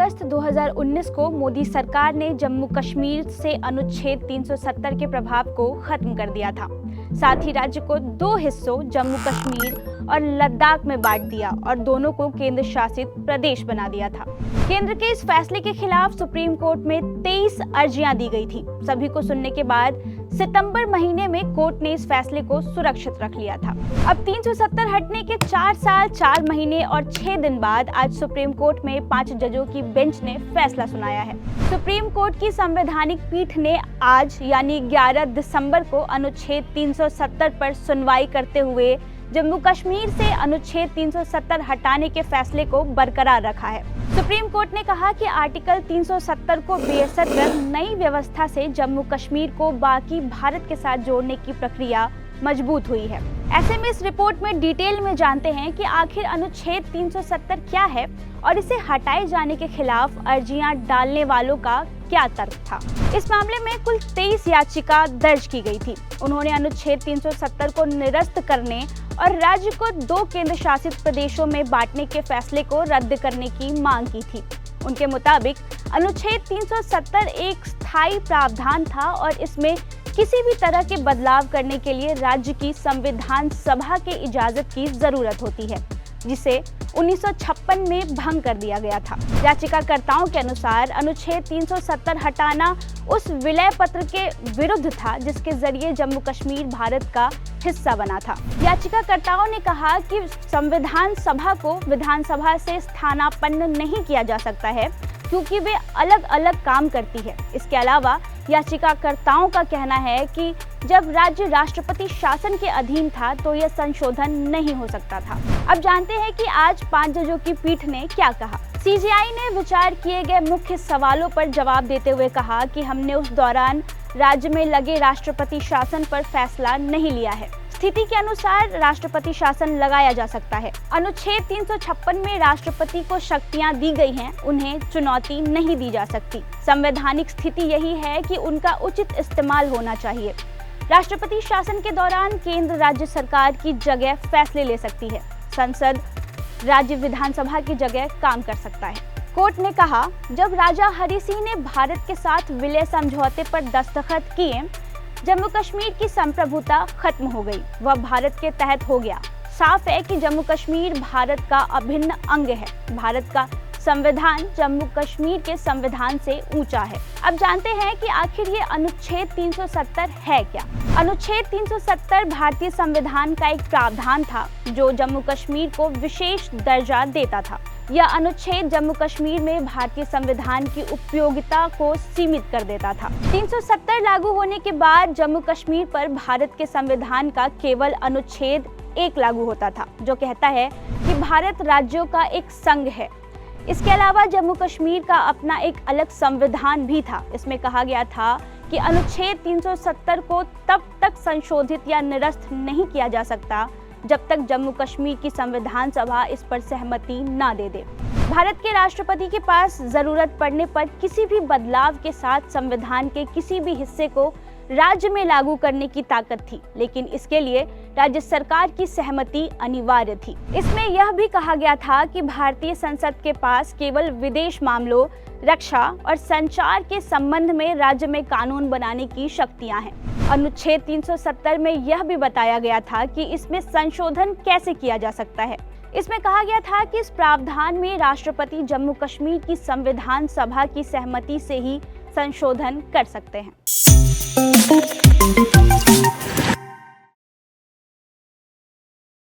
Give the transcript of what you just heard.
अगस्त 2019 को मोदी सरकार ने जम्मू कश्मीर से अनुच्छेद 370 के प्रभाव को खत्म कर दिया था। साथ ही राज्य को दो हिस्सों जम्मू कश्मीर और लद्दाख में बांट दिया और दोनों को केंद्र शासित प्रदेश बना दिया था। केंद्र के इस फैसले के खिलाफ सुप्रीम कोर्ट में 23 अर्जियां दी गई थी। सभी को सुनने के बाद सितंबर महीने में कोर्ट ने इस फैसले को सुरक्षित रख लिया था। अब 370 हटने के 4 साल 4 महीने और 6 दिन बाद आज सुप्रीम कोर्ट में 5 जजों की बेंच ने फैसला सुनाया है। सुप्रीम कोर्ट की संवैधानिक पीठ ने आज यानी 11 दिसंबर को अनुच्छेद 370 पर सुनवाई करते हुए जम्मू कश्मीर से अनुच्छेद 370 हटाने के फैसले को बरकरार रखा है। सुप्रीम कोर्ट ने कहा कि आर्टिकल 370 को बेअसर कर नई व्यवस्था से जम्मू कश्मीर को बाकी भारत के साथ जोड़ने की प्रक्रिया मजबूत हुई है। ऐसे में इस रिपोर्ट में डिटेल में जानते हैं कि आखिर अनुच्छेद 370 क्या है और इसे हटाए जाने के खिलाफ अर्जियां डालने वालों का क्या तर्क था। इस मामले में कुल 23 याचिका दर्ज की गई थी। उन्होंने अनुच्छेद 370 को निरस्त करने और राज्य को 2 केंद्र शासित प्रदेशों में बांटने के फैसले को रद्द करने की मांग की थी। उनके मुताबिक अनुच्छेद 370 एक स्थायी प्रावधान था और इसमें किसी भी तरह के बदलाव करने के लिए राज्य की संविधान सभा के इजाजत की जरूरत होती है, जिसे 1956 में भंग कर दिया गया था। याचिकाकर्ताओं के अनुसार अनुच्छेद 370 हटाना उस विलय पत्र के विरुद्ध था जिसके जरिए जम्मू कश्मीर भारत का हिस्सा बना था। याचिकाकर्ताओं ने कहा कि संविधान सभा को विधानसभा से स्थानापन्न नहीं किया जा सकता है क्योंकि वे अलग अलग काम करती है। इसके अलावा याचिकाकर्ताओं का कहना है कि जब राज्य राष्ट्रपति शासन के अधीन था तो यह संशोधन नहीं हो सकता था। अब जानते हैं कि आज 5 जजों की पीठ ने क्या कहा। सीजेआई ने विचार किए गए मुख्य सवालों पर जवाब देते हुए कहा कि हमने उस दौरान राज्य में लगे राष्ट्रपति शासन पर फैसला नहीं लिया है। स्थिति के अनुसार राष्ट्रपति शासन लगाया जा सकता है। अनुच्छेद 356 में राष्ट्रपति को शक्तियां दी गई हैं, उन्हें चुनौती नहीं दी जा सकती। संवैधानिक स्थिति यही है कि उनका उचित इस्तेमाल होना चाहिए। राष्ट्रपति शासन के दौरान केंद्र राज्य सरकार की जगह फैसले ले सकती है। संसद राज्य विधानसभा की जगह काम कर सकता है। कोर्ट ने कहा, जब राजा हरि सिंह ने भारत के साथ विलय समझौते पर दस्तखत किए, जम्मू कश्मीर की संप्रभुता खत्म हो गई, वह भारत के तहत हो गया। साफ है कि जम्मू कश्मीर भारत का अभिन्न अंग है। भारत का संविधान जम्मू कश्मीर के संविधान से ऊंचा है। अब जानते हैं कि आखिर ये अनुच्छेद 370 है क्या। अनुच्छेद 370 भारतीय संविधान का एक प्रावधान था जो जम्मू कश्मीर को विशेष दर्जा देता था। यह अनुच्छेद जम्मू कश्मीर में भारतीय संविधान की उपयोगिता को सीमित कर देता था। 370 लागू होने के बाद जम्मू कश्मीर पर भारत के संविधान का केवल अनुच्छेद 1 लागू होता था, जो कहता है कि भारत राज्यों का एक संघ है। इसके अलावा जम्मू कश्मीर का अपना एक अलग संविधान भी था। इसमें कहा गया था कि अनुच्छेद 370 को तब तक संशोधित या निरस्त नहीं किया जा सकता जब तक जम्मू कश्मीर की संविधान सभा इस पर सहमति न दे दे। भारत के राष्ट्रपति के पास जरूरत पड़ने पर किसी भी बदलाव के साथ संविधान के किसी भी हिस्से को राज्य में लागू करने की ताकत थी, लेकिन इसके लिए राज्य सरकार की सहमति अनिवार्य थी। इसमें यह भी कहा गया था कि भारतीय संसद के पास केवल विदेश मामलों, रक्षा और संचार के संबंध में राज्य में कानून बनाने की शक्तियां हैं। अनुच्छेद 370 में यह भी बताया गया था कि इसमें संशोधन कैसे किया जा सकता है। इसमें कहा गया था कि इस प्रावधान में राष्ट्रपति जम्मू कश्मीर की संविधान सभा की सहमति से ही संशोधन कर सकते हैं।